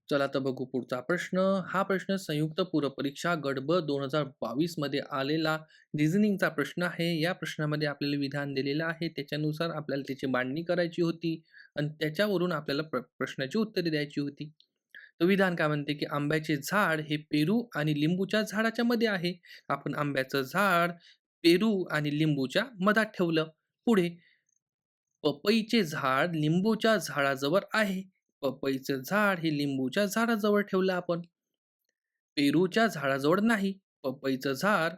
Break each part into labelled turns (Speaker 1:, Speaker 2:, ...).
Speaker 1: चला तर बघू पुढचा प्रश्न. हा प्रश्न संयुक्त पूर्व परीक्षा गट ब 2022 मध्ये आलेला रिझनिंगचा प्रश्न आहे. या प्रश्नामध्ये आपल्याला विधान दिलेलं आहे. त्याच्यानुसार आपल्याला त्याची मांडणी करायची होती आणि त्याच्यावरून आपल्याला प्रश्नाची उत्तरे द्यायची होती. तर विधान काय म्हणते, की आंब्याचे झाड हे पेरू आणि लिंबूच्या झाडाच्या मध्ये आहे. आपण आंब्याचं झाड पेरू आणि लिंबूच्या मधात ठेवलं. पुढे पपईचे झाड लिंबूच्या झाडाजवळ आहे. पपईचं झाड हे लिंबूच्या झाडाजवळ ठेवलं आपण. पेरूच्या झाडाजवळ नाही. पपईचं झाड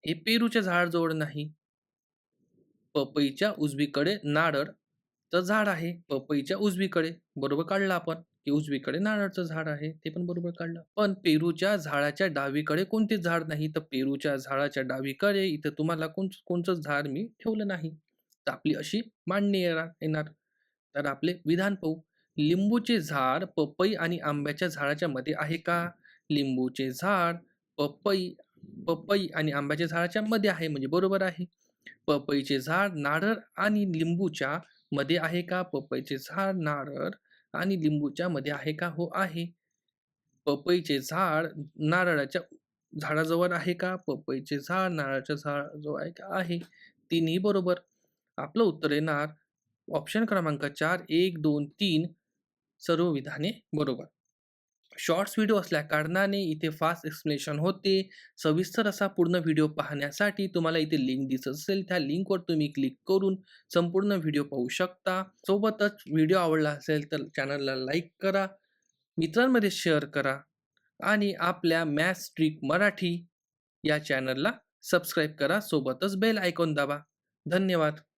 Speaker 1: हे पेरूच्या झाडाजवळ नाही. पपईच्या उजवीकडे नारळचं झाड आहे. पपईच्या उजवीकडे. बरोबर काढलं आपण, की उजवीकडे नारळाचं झाड आहे. ते पण बरोबर काढलं. पण पेरूच्या झाडाच्या डावीकडे कोणतेच झाड नाही. तर पेरूच्या झाडाच्या डावीकडे इथं तुम्हाला कोणचंच झाड मी ठेवलं नाही. तर आपली अशी मांडणी येणार. तर आपले विधान पाहू. लिंबूचे झाड पपई आणि आंब्याच्या झाडाच्या मध्ये आहे का? लिंबूचे झाड पपई पपई आणि आंब्याच्या झाडाच्या मध्ये आहे म्हणजे बरोबर आहे. पपईचे झाड नारळ आणि लिंबूच्या मध्ये आहे का? पपईचे झाड नारळ आणि लिंबूच्या मध्ये आहे का? हो आहे. पपईचे झाड नारळाच्या झाडाजवळ आहे का? पपईचे झाड नारळाच्या झाडाजवळ आहे का? आहे. तिन्ही बरोबर. आपलं उत्तर येणार ऑप्शन क्रमांक 4, 1, 2, 3 सर्व विधाने बरोबर. शॉर्ट्स व्हिडिओ असल्या कारणाने इथे फास्ट एक्सप्लेनेशन होते. सविस्तर असा पूर्ण व्हिडिओ पाहण्यासाठी तुम्हाला इथे लिंक दिसत असेल, त्या लिंकवर तुम्ही क्लिक करून संपूर्ण व्हिडिओ पाहू शकता. सोबतच व्हिडिओ आवडला असेल तर चॅनलला लाईक करा, मित्रांमध्ये शेअर करा आणि आपल्या मॅथ्स ट्रिक मराठी या चॅनलला सबस्क्राईब करा. सोबतच बेल आयकॉन दाबा. धन्यवाद.